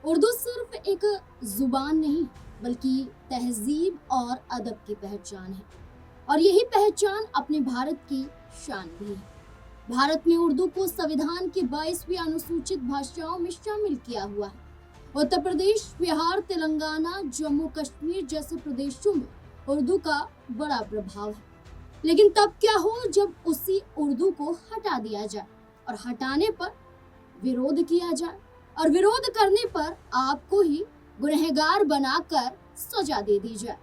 उर्दू सिर्फ एक जुबान नहीं बल्कि तहजीब और अदब की पहचान है और यही पहचान अपने भारत की शान भी है। भारत में उर्दू को संविधान की 22वीं अनुसूचित भाषाओं में शामिल किया हुआ है। उत्तर प्रदेश, बिहार, तेलंगाना, जम्मू कश्मीर जैसे प्रदेशों में उर्दू का बड़ा प्रभाव है। लेकिन तब क्या हो जब उसी उर्दू को हटा दिया जाए और हटाने पर विरोध किया जाए और विरोध करने पर आपको ही गुनहगार बनाकर सजा दे दी जाए।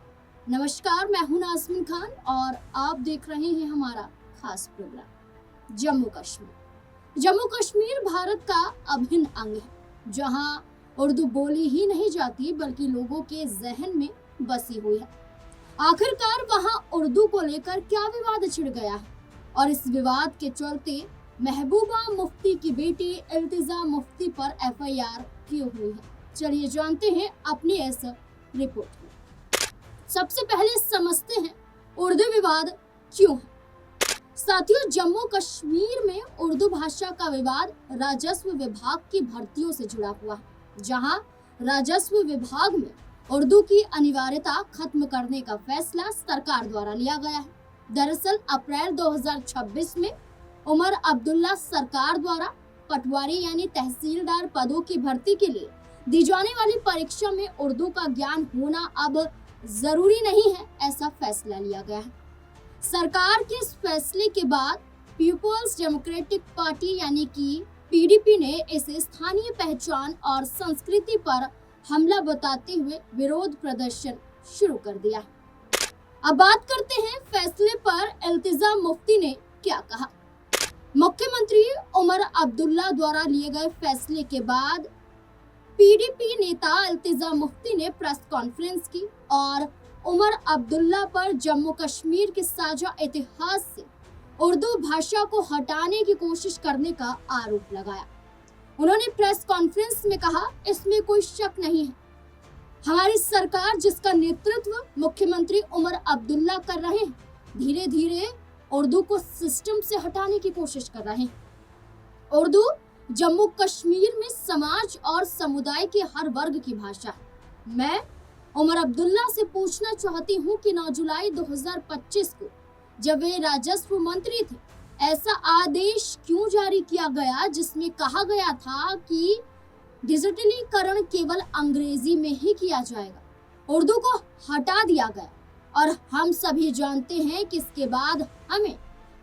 नमस्कार, मैं हूं नाज़मीन खान और आप देख रहे हैं हमारा खास प्रोग्राम जम्मू कश्मीर। जम्मू कश्मीर भारत का अभिन्न अंग है, जहां उर्दू बोली ही नहीं जाती बल्कि लोगों के जहन में बसी हुई है। आखिरकार वहां उर्दू को लेकर क्या विवाद छिड़ गया है और इस विवाद के चलते महबूबा मुफ्ती की बेटी इल्तिजा मुफ्ती पर एफआईआर क्यों हुई है, चलिए जानते हैं अपनी इस रिपोर्ट में। सबसे पहले समझते हैं उर्दू विवाद क्यों है। साथियों, जम्मू कश्मीर में उर्दू भाषा का विवाद राजस्व विभाग की भर्तियों से जुड़ा हुआ है, जहां राजस्व विभाग में उर्दू की अनिवार्यता खत्म करने का फैसला सरकार द्वारा लिया गया है। दरअसल अप्रैल 2026 में उमर अब्दुल्ला सरकार द्वारा पटवारी यानी तहसीलदार पदों की भर्ती के लिए दी जाने वाली परीक्षा में उर्दू का ज्ञान होना अब जरूरी नहीं है, ऐसा फैसला लिया गया है। सरकार के इस फैसले के बाद पीपुल्स डेमोक्रेटिक पार्टी यानी कि पीडीपी ने इसे स्थानीय पहचान और संस्कृति पर हमला बताते हुए विरोध प्रदर्शन शुरू कर दिया है। अब बात करते हैं फैसले पर इल्तिजा मुफ्ती ने क्या कहा। मुख्यमंत्री उमर अब्दुल्ला द्वारा लिए गए फैसले के बाद पीडीपी नेता इल्तिजा मुफ्ती ने प्रेस कॉन्फ्रेंस की और उमर अब्दुल्ला पर जम्मू कश्मीर के साझा इतिहास से उर्दू भाषा को हटाने की कोशिश करने का आरोप लगाया। उन्होंने प्रेस कॉन्फ्रेंस में कहा, इसमें कोई शक नहीं है, हमारी सरकार जिसका नेतृत्व मुख्यमंत्री उमर अब्दुल्ला कर रहे हैं, धीरे धीरे उर्दू को सिस्टम से हटाने की कोशिश कर रहे हैं। उर्दू जम्मू कश्मीर में समाज और समुदाय के हर वर्ग की भाषा है। मैं उमर अब्दुल्ला से पूछना चाहती हूँ कि 9 जुलाई 2025 को जब वे राजस्व मंत्री थे, ऐसा आदेश क्यों जारी किया गया जिसमें कहा गया था कि डिजिटलीकरण केवल अंग्रेजी में ही किया जाएगा। उर्दू को हटा दिया गया और हम सभी जानते हैं कि इसके बाद हमें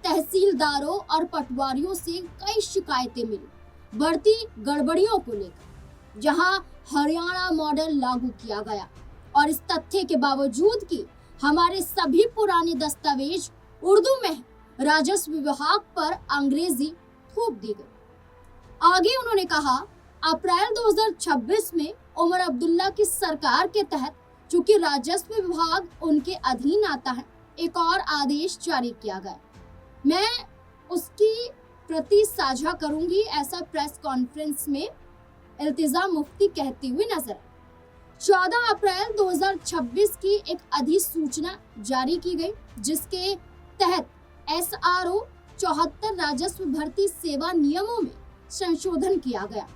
तहसीलदारों और पटवारियों से कई शिकायतें मिली बढ़ती गड़बड़ियों को लेकर, जहां हरियाणा मॉडल लागू किया गया और इस तथ्य के बावजूद कि हमारे सभी पुराने दस्तावेज उर्दू में राजस्व विभाग पर अंग्रेजी थोप दी गई। आगे उन्होंने कहा, अप्रैल 2026 में उमर अब्दुल्ला की सरकार के तहत चूंकि राजस्व विभाग उनके अधीन आता है, एक और आदेश जारी किया गया। मैं उसकी प्रति साझा करूंगी, ऐसा प्रेस कॉन्फ्रेंस में इल्तिजा मुफ्ती कहती हुई नजर। 14 अप्रैल 2026 की एक अधिसूचना जारी की गई जिसके तहत SRO 74 राजस्व भर्ती सेवा नियमों में संशोधन किया गया।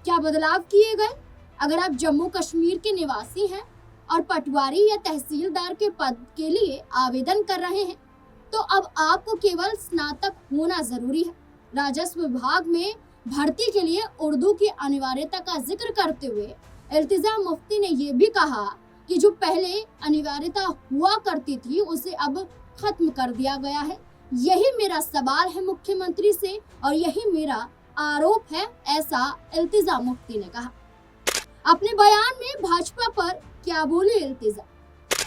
क्या बदलाव किए गए? अगर आप जम्मू कश्मीर के निवासी हैं और पटवारी या तहसीलदार के पद के लिए आवेदन कर रहे हैं तो अब आपको केवल स्नातक होना जरूरी है। राजस्व विभाग में भर्ती के लिए उर्दू की अनिवार्यता का जिक्र करते हुए इल्तिजा मुफ्ती ने यह भी कहा कि जो पहले अनिवार्यता हुआ करती थी उसे अब खत्म कर दिया गया है। यही मेरा सवाल है मुख्यमंत्री से और यही मेरा आरोप है, ऐसा इल्तिजा मुफ्ती ने कहा। अपने बयान में भाजपा पर क्या बोले इल्तिजा।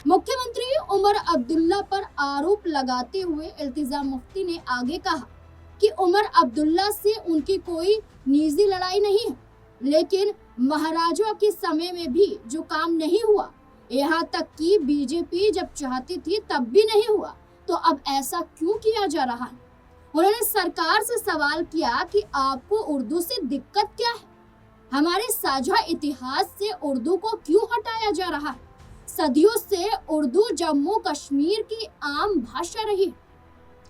मुख्यमंत्री उमर अब्दुल्ला पर आरोप लगाते हुए इल्तिजा मुफ्ती ने आगे कहा कि उमर अब्दुल्ला से उनकी कोई निजी लड़ाई नहीं है, लेकिन महाराजा के समय में भी जो काम नहीं हुआ, यहाँ तक कि बीजेपी जब चाहती थी तब भी नहीं हुआ, तो अब ऐसा क्यों किया जा रहा है। उन्होंने सरकार से सवाल किया कि आपको उर्दू से दिक्कत क्या है, हमारे साझा इतिहास से उर्दू को क्यों हटाया जा रहा है। सदियों से उर्दू जम्मू कश्मीर की आम भाषा रही।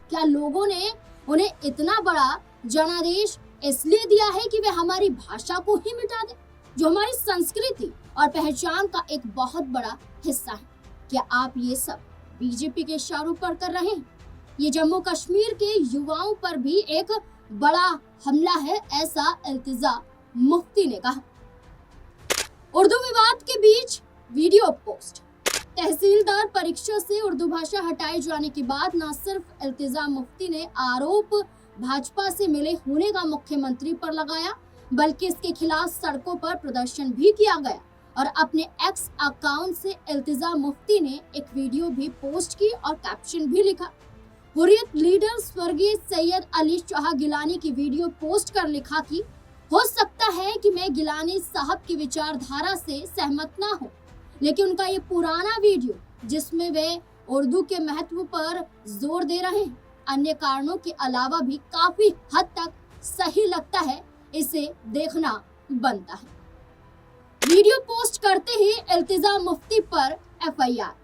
क्या लोगों ने उन्हें इतना बड़ा जनादेश इसलिए दिया है कि वे हमारी भाषा को ही मिटा दें? जो हमारी संस्कृति और पहचान का एक बहुत बड़ा हिस्सा है। क्या आप ये सब बीजेपी के इशारों पर कर रहे हैं? ये जम्मू कश्मीर के युवाओं पर भी एक बड़ा हमला है, ऐसा इल्तिजा मुफ्ती ने कहा। उर्दू विवाद के बीच वीडियो पोस्ट। तहसीलदार परीक्षा से उर्दू भाषा हटाए जाने के बाद न सिर्फ इल्तिजा मुफ्ती ने आरोप भाजपा से मिले होने का मुख्यमंत्री पर लगाया, बल्कि इसके खिलाफ सड़कों पर प्रदर्शन भी किया गया और अपने एक्स अकाउंट से इल्तिजा मुफ्ती ने एक वीडियो भी पोस्ट की और कैप्शन भी लिखा। हुर्रियत लीडर स्वर्गीय सैयद अली शाह गिलानी की वीडियो पोस्ट कर लिखा कि हो सकता है कि मैं गिलानी साहब की विचारधारा से सहमत ना हूं, लेकिन उनका ये पुराना वीडियो जिसमें वे उर्दू के महत्व पर जोर दे रहे हैं, अन्य कारणों के अलावा भी काफी हद तक सही लगता है, इसे देखना बनता है। वीडियो पोस्ट करते ही इल्तिजा मुफ्ती पर एफआईआर।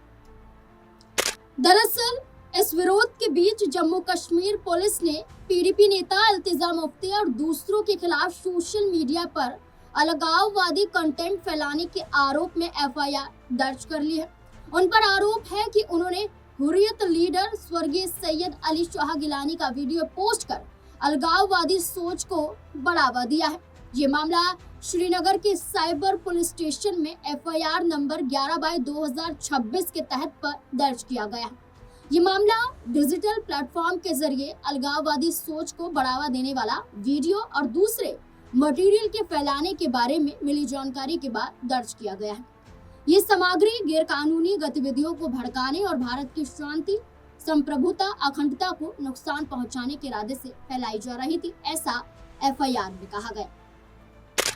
दरअसल इस विरोध के बीच जम्मू कश्मीर पुलिस ने पीडीपी नेता इल्तिजा मुफ्ती और दूसरों के खिलाफ सोशल मीडिया पर अलगाववादी कंटेंट फैलाने के आरोप में एफआईआर दर्ज कर ली है। उन पर आरोप है कि उन्होंने हुर्रियत लीडर स्वर्गीय सैयद अली शाह गिलानी का वीडियो पोस्ट कर अलगाववादी सोच को बढ़ावा दिया है। ये मामला श्रीनगर के साइबर पुलिस स्टेशन में एफआईआर नंबर 11/2026 के तहत पर दर्ज किया गया है। ये मामला डिजिटल प्लेटफॉर्म के जरिए अलगाववादी सोच को बढ़ावा देने वाला वीडियो और दूसरे मटेरियल के फैलाने के बारे में मिली जानकारी के बाद दर्ज किया गया है। ये सामग्री गैरकानूनी गतिविधियों को भड़काने और भारत की शांति, संप्रभुता, अखंडता को नुकसान पहुंचाने के इरादे से फैलाई जा रही थी, ऐसा एफआईआर में कहा गया।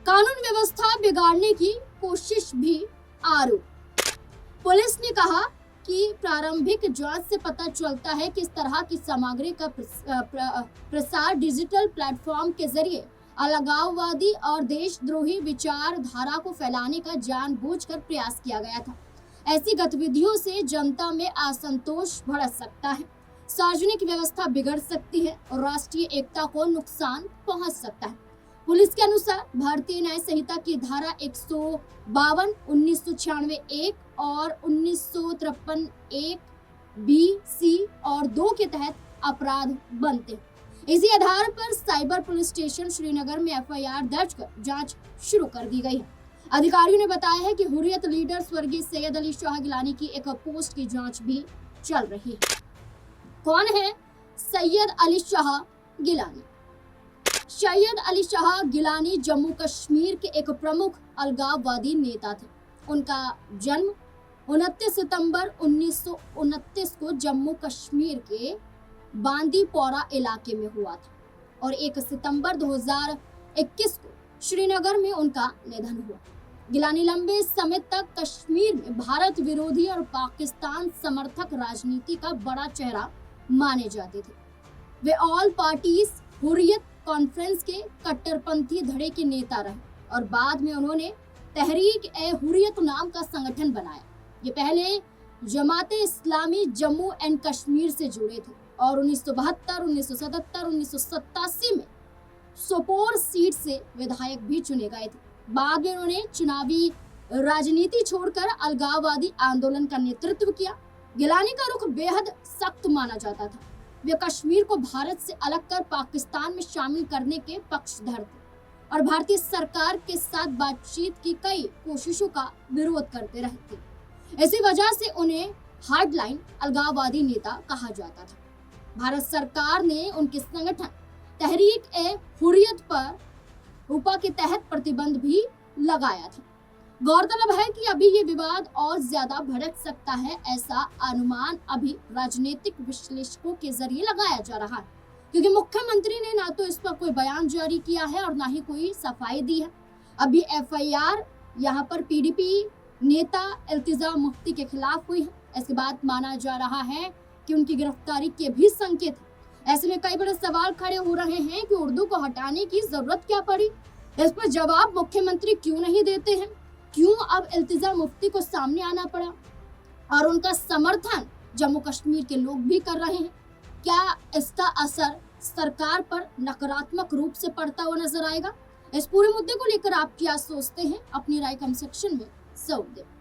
कानून व्यवस्था बिगाड़ने की कोशिश भी आरोप। पुलिस ने कहा कि प्रारंभिक जांच से पता चलता है कि इस तरह की सामग्री का प्रसार डिजिटल प्लेटफॉर्म के जरिए अलगाववादी और देशद्रोही विचारधारा को फैलाने का जानबूझकर प्रयास किया गया था। ऐसी गतिविधियों से जनता में असंतोष भड़क सकता है, सार्वजनिक व्यवस्था बिगड़ सकती है और राष्ट्रीय एकता को नुकसान पहुंच सकता है। पुलिस के अनुसार भारतीय न्याय संहिता की धारा 152, 1996 1 और 1953 1 बी, सी और 2 के तहत अपराध बनते हैं। इसी आधार पर साइबर पुलिस स्टेशन श्रीनगर में एफआईआर दर्ज कर जांच शुरू कर दी गई है। अधिकारियों ने बताया है कि हुर्रियत लीडर स्वर्गीय सैयद अली शाह गिलानी की एक पोस्ट की जांच भी चल रही है। कौन है सैयद अली शाह गिलानी? सैयद अली शाह गिलानी जम्मू कश्मीर के एक प्रमुख अलगाववादी नेता थे। उनका जन्म 29 सितंबर 1929 को जम्मू कश्मीर के बांदीपोरा इलाके में हुआ था और 1 सितंबर 2021 को श्रीनगर में उनका निधन हुआ। गिलानी लंबे समय तक कश्मीर में भारत विरोधी और पाकिस्तान समर्थक राजनीति का बड़ा चेहरा माने जाते थे। वे ऑल पार्टीज हुर्रियत कॉन्फ्रेंस के कट्टरपंथी धड़े के नेता रहे और बाद में उन्होंने तहरीक ए हुर्रियत नाम का संगठन बनाया। ये पहले जमाते इस्लामी जम्मू एंड कश्मीर से जुड़े थे और 1972, 1977, 1987 में सोपोर सीट से विधायक भी चुने गए थे। बाद में उन्होंने चुनावी राजनीति छोड़कर अलगाववादी आंदोलन का नेतृत्व किया। गिलानी का रुख बेहद सख्त माना जाता था। वे कश्मीर को भारत से अलग कर पाकिस्तान में शामिल करने के पक्षधर थे और भारतीय सरकार के साथ बातचीत की कई कोशिशों का विरोध करते रहे थे। इसी वजह से उन्हें हार्डलाइन अलगाववादी नेता कहा जाता था। भारत सरकार ने उनके संगठन तहरीक ए हुर्रियत पर रूपा के तहत प्रतिबंध भी लगाया था। गौरतलब है कि अभी ये विवाद और ज्यादा भड़क सकता है, ऐसा अनुमान अभी राजनीतिक विश्लेषकों के जरिए लगाया जा रहा है, क्योंकि मुख्यमंत्री ने ना तो इस पर कोई बयान जारी किया है और ना ही कोई सफाई दी है। अभी एफआईआर यहाँ पर पीडीपी नेता इल्तिजा मुफ्ती के खिलाफ हुई है। इसके बाद माना जा रहा है कि उनकी गिरफ्तारी के भी संकेत है। ऐसे में कई बड़े सवाल खड़े हो रहे हैं कि उर्दू को हटाने की जरूरत क्या पड़ी। इस पर जवाब मुख्यमंत्री क्यों नहीं देते हैं? क्यों अब इल्तिजा मुफ्ती को सामने आना पड़ा और उनका समर्थन जम्मू कश्मीर के लोग भी कर रहे हैं? क्या इसका असर सरकार पर नकारात्मक रूप से पड़ता हुआ नजर आएगा? इस पूरे मुद्दे को लेकर आप क्या सोचते हैं? अपनी राय कमेंट सेक्शन में जरूर दें।